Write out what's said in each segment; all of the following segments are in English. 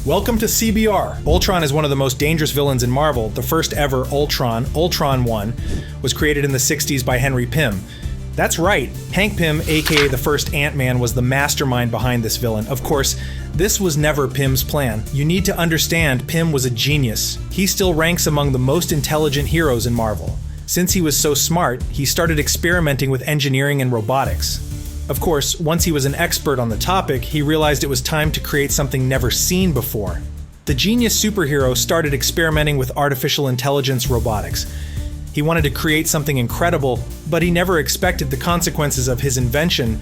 Welcome to CBR. Ultron is one of the most dangerous villains in Marvel. The first ever Ultron, Ultron 1, was created in the 60s by Hank Pym. That's right, Hank Pym, aka the first Ant-Man, was the mastermind behind this villain. Of course, this was never Pym's plan. You need to understand, Pym was a genius. He still ranks among the most intelligent heroes in Marvel. Since he was so smart, he started experimenting with engineering and robotics. Of course, once he was an expert on the topic, he realized it was time to create something never seen before. The genius superhero started experimenting with artificial intelligence robotics. He wanted to create something incredible, but he never expected the consequences of his invention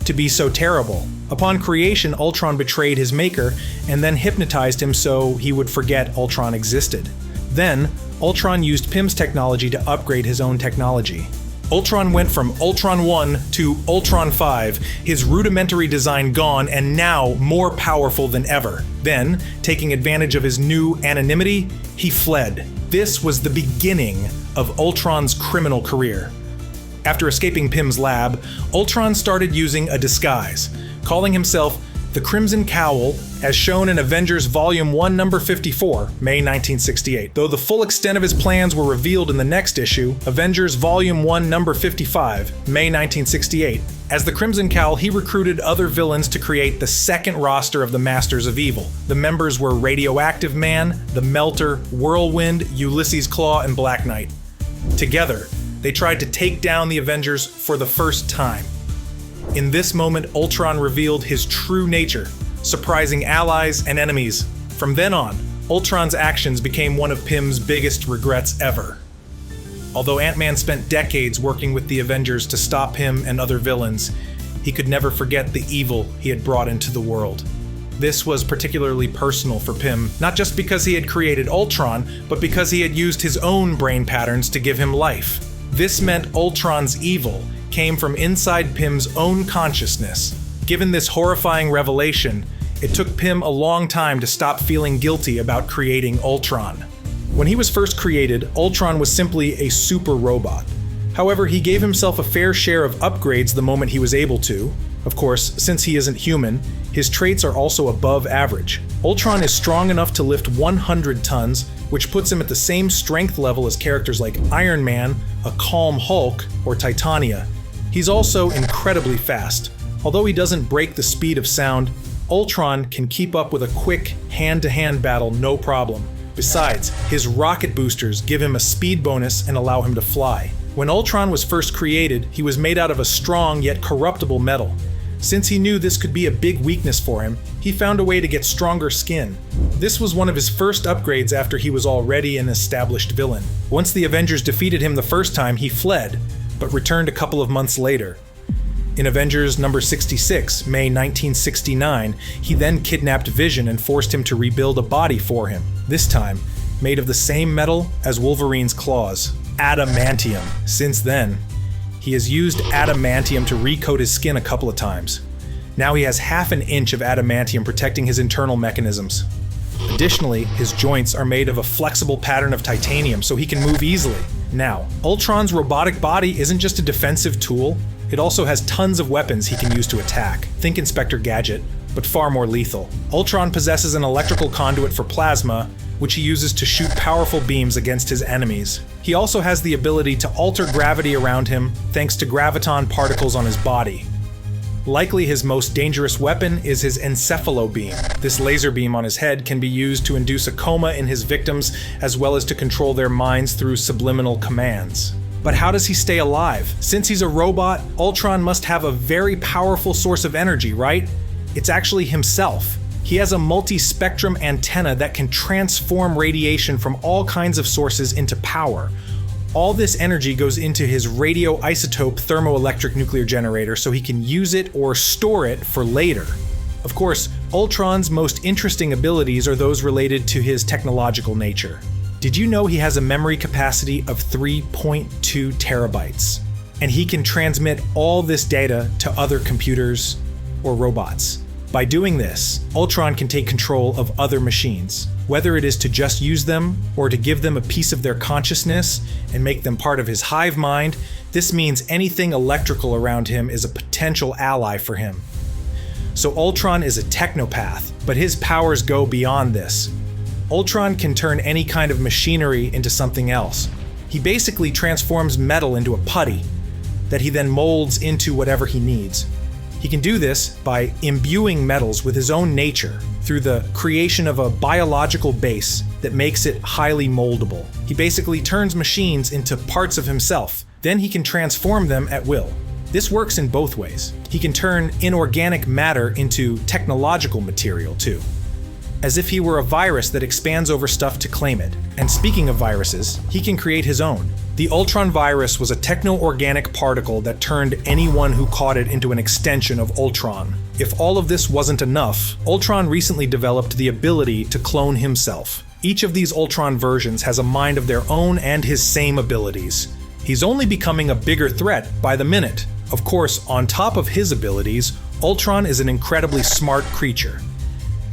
to be so terrible. Upon creation, Ultron betrayed his maker and then hypnotized him so he would forget Ultron existed. Then, Ultron used Pym's technology to upgrade his own technology. Ultron went from Ultron 1 to Ultron 5, his rudimentary design gone and now more powerful than ever. Then, taking advantage of his new anonymity, he fled. This was the beginning of Ultron's criminal career. After escaping Pym's lab, Ultron started using a disguise, calling himself the Crimson Cowl, as shown in Avengers Volume 1, Number 54, May 1968. Though the full extent of his plans were revealed in the next issue, Avengers Volume 1, Number 55, May 1968. As the Crimson Cowl, he recruited other villains to create the second roster of the Masters of Evil. The members were Radioactive Man, the Melter, Whirlwind, Ulysses Claw, and Black Knight. Together, they tried to take down the Avengers for the first time. In this moment, Ultron revealed his true nature, surprising allies and enemies. From then on, Ultron's actions became one of Pym's biggest regrets ever. Although Ant-Man spent decades working with the Avengers to stop him and other villains, he could never forget the evil he had brought into the world. This was particularly personal for Pym, not just because he had created Ultron, but because he had used his own brain patterns to give him life. This meant Ultron's evil came from inside Pym's own consciousness. Given this horrifying revelation, it took Pym a long time to stop feeling guilty about creating Ultron. When he was first created, Ultron was simply a super robot. However, he gave himself a fair share of upgrades the moment he was able to. Of course, since he isn't human, his traits are also above average. Ultron is strong enough to lift 100 tons, which puts him at the same strength level as characters like Iron Man, a calm Hulk, or Titania. He's also incredibly fast. Although he doesn't break the speed of sound, Ultron can keep up with a quick, hand-to-hand battle no problem. Besides, his rocket boosters give him a speed bonus and allow him to fly. When Ultron was first created, he was made out of a strong yet corruptible metal. Since he knew this could be a big weakness for him, he found a way to get stronger skin. This was one of his first upgrades after he was already an established villain. Once the Avengers defeated him the first time, he fled, but returned a couple of months later. In Avengers number 66, May 1969, he then kidnapped Vision and forced him to rebuild a body for him, this time made of the same metal as Wolverine's claws, adamantium. Since then, he has used adamantium to recoat his skin a couple of times. Now he has half an inch of adamantium protecting his internal mechanisms. Additionally, his joints are made of a flexible pattern of titanium so he can move easily. Now, Ultron's robotic body isn't just a defensive tool, it also has tons of weapons he can use to attack. Think Inspector Gadget, but far more lethal. Ultron possesses an electrical conduit for plasma, which he uses to shoot powerful beams against his enemies. He also has the ability to alter gravity around him thanks to graviton particles on his body. Likely his most dangerous weapon is his encephalo beam. This laser beam on his head can be used to induce a coma in his victims as well as to control their minds through subliminal commands. But how does he stay alive? Since he's a robot, Ultron must have a very powerful source of energy, right? It's actually himself. He has a multi-spectrum antenna that can transform radiation from all kinds of sources into power. All this energy goes into his radioisotope thermoelectric nuclear generator so he can use it or store it for later. Of course, Ultron's most interesting abilities are those related to his technological nature. Did you know he has a memory capacity of 3.2 terabytes? And he can transmit all this data to other computers or robots. By doing this, Ultron can take control of other machines, whether it is to just use them or to give them a piece of their consciousness and make them part of his hive mind. This means anything electrical around him is a potential ally for him. So Ultron is a technopath, but his powers go beyond this. Ultron can turn any kind of machinery into something else. He basically transforms metal into a putty that he then molds into whatever he needs. He can do this by imbuing metals with his own nature through the creation of a biological base that makes it highly moldable. He basically turns machines into parts of himself. Then he can transform them at will. This works in both ways. He can turn inorganic matter into technological material too, as if he were a virus that expands over stuff to claim it. And speaking of viruses, he can create his own. The Ultron virus was a techno-organic particle that turned anyone who caught it into an extension of Ultron. If all of this wasn't enough, Ultron recently developed the ability to clone himself. Each of these Ultron versions has a mind of their own and his same abilities. He's only becoming a bigger threat by the minute. Of course, on top of his abilities, Ultron is an incredibly smart creature.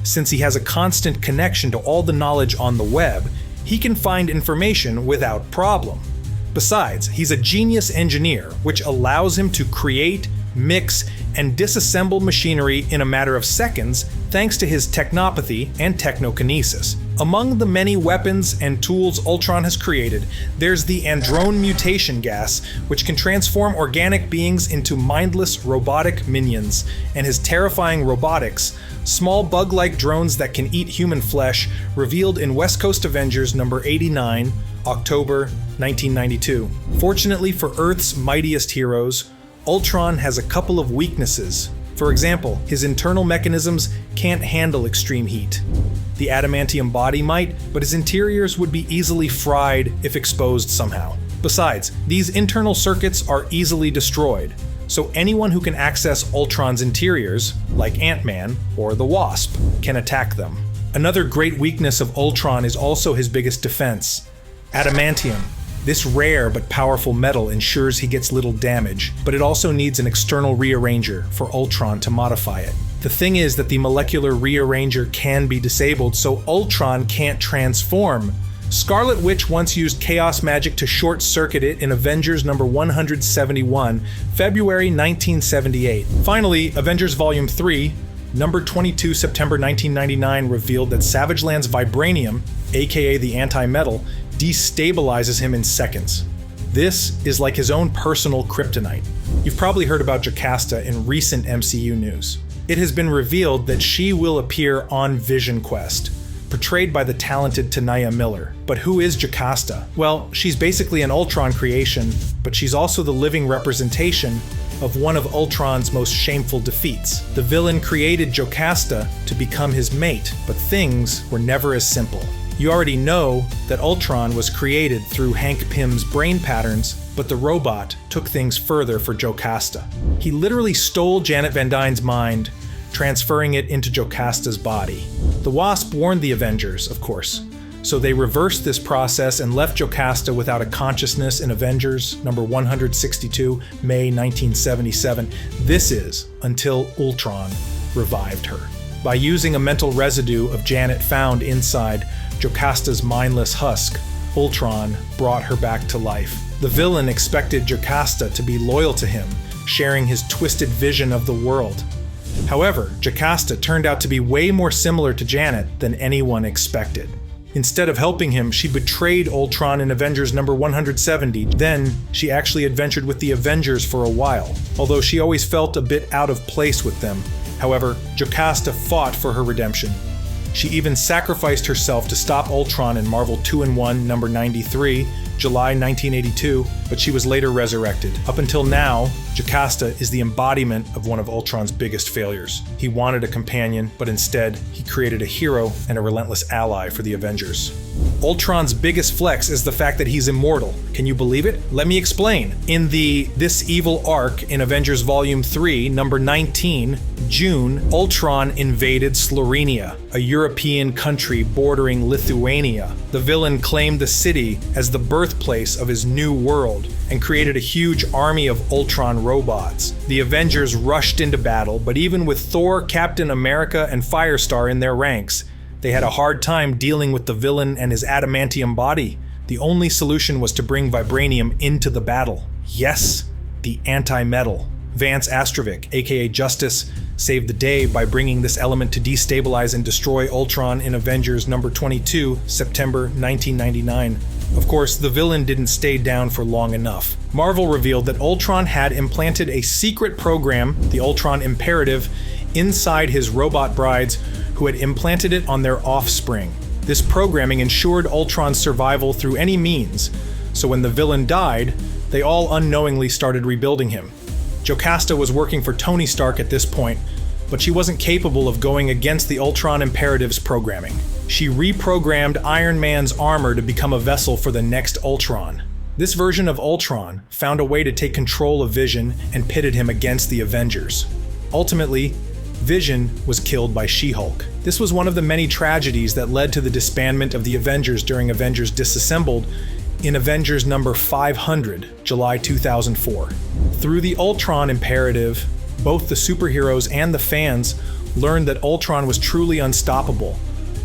Since he has a constant connection to all the knowledge on the web, he can find information without problem. Besides, he's a genius engineer, which allows him to create, mix, and disassemble machinery in a matter of seconds thanks to his technopathy and technokinesis. Among the many weapons and tools Ultron has created, there's the Androne mutation gas, which can transform organic beings into mindless robotic minions, and his terrifying robotics, small bug-like drones that can eat human flesh, revealed in West Coast Avengers number 89, October 1992. Fortunately for Earth's mightiest heroes, Ultron has a couple of weaknesses. For example, his internal mechanisms can't handle extreme heat. The adamantium body might, but his interiors would be easily fried if exposed somehow. Besides, these internal circuits are easily destroyed, so anyone who can access Ultron's interiors, like Ant-Man or the Wasp, can attack them. Another great weakness of Ultron is also his biggest defense: adamantium. This rare but powerful metal ensures he gets little damage, but it also needs an external rearranger for Ultron to modify it. The thing is that the molecular rearranger can be disabled, so Ultron can't transform. Scarlet Witch once used chaos magic to short-circuit it in Avengers number 171, February 1978. Finally, Avengers Volume 3, number 22, September 1999, revealed that Savage Land's vibranium, aka the anti-metal, destabilizes him in seconds. This is like his own personal kryptonite. You've probably heard about Jocasta in recent MCU news. It has been revealed that she will appear on Vision Quest, portrayed by the talented Tanaya Miller. But who is Jocasta? Well, she's basically an Ultron creation, but she's also the living representation of one of Ultron's most shameful defeats. The villain created Jocasta to become his mate, but things were never as simple. You already know that Ultron was created through Hank Pym's brain patterns, but the robot took things further for Jocasta. He literally stole Janet Van Dyne's mind, transferring it into Jocasta's body. The Wasp warned the Avengers, of course, so they reversed this process and left Jocasta without a consciousness in Avengers number 162, May 1977. This is until Ultron revived her. By using a mental residue of Janet found inside Jocasta's mindless husk, Ultron brought her back to life. The villain expected Jocasta to be loyal to him, sharing his twisted vision of the world. However, Jocasta turned out to be way more similar to Janet than anyone expected. Instead of helping him, she betrayed Ultron in Avengers number 170. Then, she actually adventured with the Avengers for a while, although she always felt a bit out of place with them. However, Jocasta fought for her redemption. She even sacrificed herself to stop Ultron in Marvel 2-in-1 number 93, July 1982, but she was later resurrected. Up until now, Jocasta is the embodiment of one of Ultron's biggest failures. He wanted a companion, but instead, he created a hero and a relentless ally for the Avengers. Ultron's biggest flex is the fact that he's immortal. Can you believe it? Let me explain. In the This Evil arc in Avengers Volume 3, number 19, June, Ultron invaded Slovenia, a European country bordering Lithuania. The villain claimed the city as the birthplace of his new world and created a huge army of Ultron robots. The Avengers rushed into battle, but even with Thor, Captain America, and Firestar in their ranks, they had a hard time dealing with the villain and his adamantium body. The only solution was to bring vibranium into the battle. Yes, the anti-metal. Vance Astrovic, aka Justice, saved the day by bringing this element to destabilize and destroy Ultron in Avengers number 22, September 1999. Of course, the villain didn't stay down for long enough. Marvel revealed that Ultron had implanted a secret program, the Ultron Imperative, inside his robot brides, who had implanted it on their offspring. This programming ensured Ultron's survival through any means, so when the villain died, they all unknowingly started rebuilding him. Jocasta was working for Tony Stark at this point, but she wasn't capable of going against the Ultron Imperative's programming. She reprogrammed Iron Man's armor to become a vessel for the next Ultron. This version of Ultron found a way to take control of Vision and pitted him against the Avengers. Ultimately, Vision was killed by She-Hulk. This was one of the many tragedies that led to the disbandment of the Avengers during Avengers Disassembled in Avengers number 500, July 2004. Through the Ultron Imperative, both the superheroes and the fans learned that Ultron was truly unstoppable,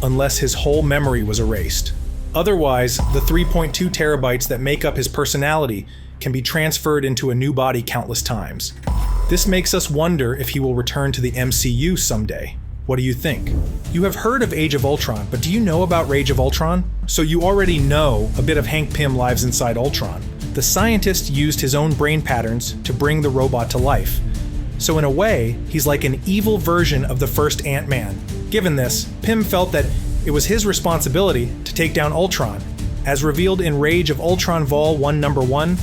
unless his whole memory was erased. Otherwise, the 3.2 terabytes that make up his personality can be transferred into a new body countless times. This makes us wonder if he will return to the MCU someday. What do you think? You have heard of Age of Ultron, but do you know about Rage of Ultron? So you already know a bit of Hank Pym lives inside Ultron. The scientist used his own brain patterns to bring the robot to life. So in a way, he's like an evil version of the first Ant-Man. Given this, Pym felt that it was his responsibility to take down Ultron. As revealed in Rage of Ultron Vol. 1 Number 1,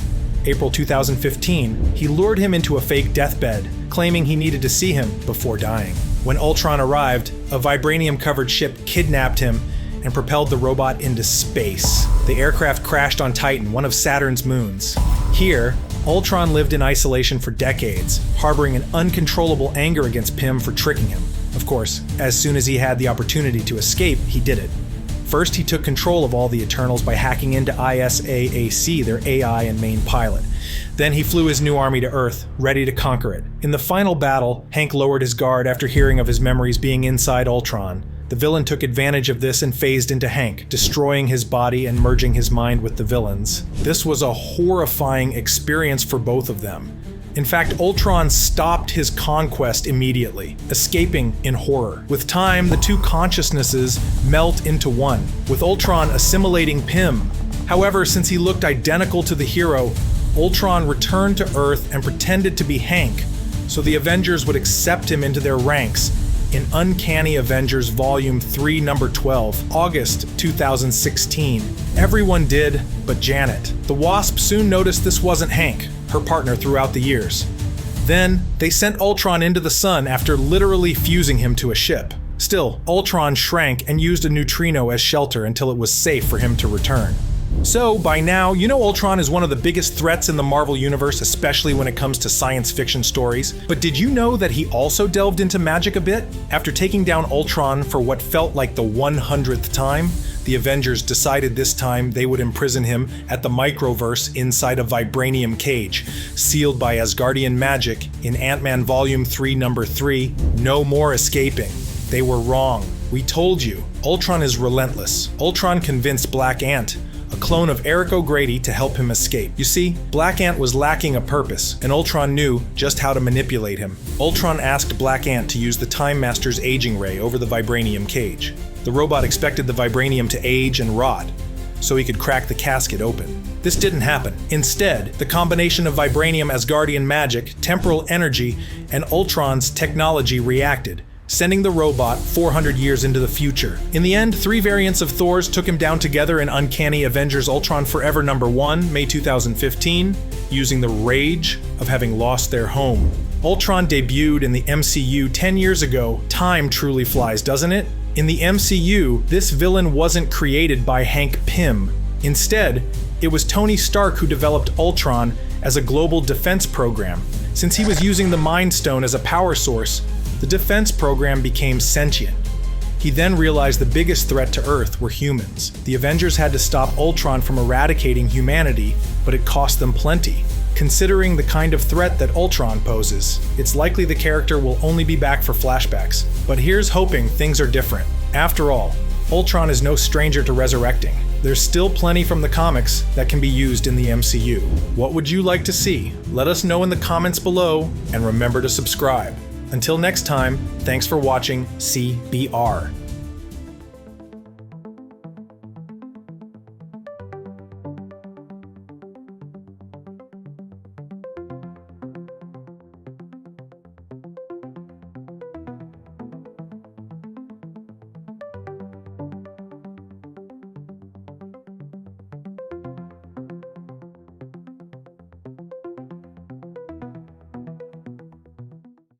April 2015, he lured him into a fake deathbed, claiming he needed to see him before dying. When Ultron arrived, a vibranium-covered ship kidnapped him and propelled the robot into space. The aircraft crashed on Titan, one of Saturn's moons. Here, Ultron lived in isolation for decades, harboring an uncontrollable anger against Pym for tricking him. Of course, as soon as he had the opportunity to escape, he did it. First, he took control of all the Eternals by hacking into ISAAC, their AI and main pilot. Then he flew his new army to Earth, ready to conquer it. In the final battle, Hank lowered his guard after hearing of his memories being inside Ultron. The villain took advantage of this and phased into Hank, destroying his body and merging his mind with the villain's. This was a horrifying experience for both of them. In fact, Ultron stopped his conquest immediately, escaping in horror. With time, the two consciousnesses melt into one, with Ultron assimilating Pym. However, since he looked identical to the hero, Ultron returned to Earth and pretended to be Hank, so the Avengers would accept him into their ranks in Uncanny Avengers Volume 3, Number 12, August 2016. Everyone did, but Janet. The Wasp soon noticed this wasn't Hank, her partner throughout the years. Then, they sent Ultron into the sun after literally fusing him to a ship. Still, Ultron shrank and used a neutrino as shelter until it was safe for him to return. So, by now, you know Ultron is one of the biggest threats in the Marvel Universe, especially when it comes to science fiction stories. But did you know that he also delved into magic a bit? After taking down Ultron for what felt like the 100th time, the Avengers decided this time they would imprison him at the Microverse inside a vibranium cage, sealed by Asgardian Magic in Ant-Man Volume 3, Number 3, No More Escaping. They were wrong. We told you. Ultron is relentless. Ultron convinced Black Ant, a clone of Eric O'Grady, to help him escape. You see, Black Ant was lacking a purpose, and Ultron knew just how to manipulate him. Ultron asked Black Ant to use the Time Master's aging ray over the vibranium cage. The robot expected the vibranium to age and rot, so he could crack the casket open. This didn't happen. Instead, the combination of vibranium, Asgardian magic, temporal energy, and Ultron's technology reacted, sending the robot 400 years into the future. In the end, 3 variants of Thor's took him down together in Uncanny Avengers Ultron Forever Number 1, May 2015, using the rage of having lost their home. Ultron debuted in the MCU 10 years ago. Time truly flies, doesn't it? In the MCU, this villain wasn't created by Hank Pym. Instead, it was Tony Stark who developed Ultron as a global defense program. Since he was using the Mind Stone as a power source, the defense program became sentient. He then realized the biggest threat to Earth were humans. The Avengers had to stop Ultron from eradicating humanity, but it cost them plenty. Considering the kind of threat that Ultron poses, it's likely the character will only be back for flashbacks. But here's hoping things are different. After all, Ultron is no stranger to resurrecting. There's still plenty from the comics that can be used in the MCU. What would you like to see? Let us know in the comments below, and remember to subscribe. Until next time, thanks for watching CBR.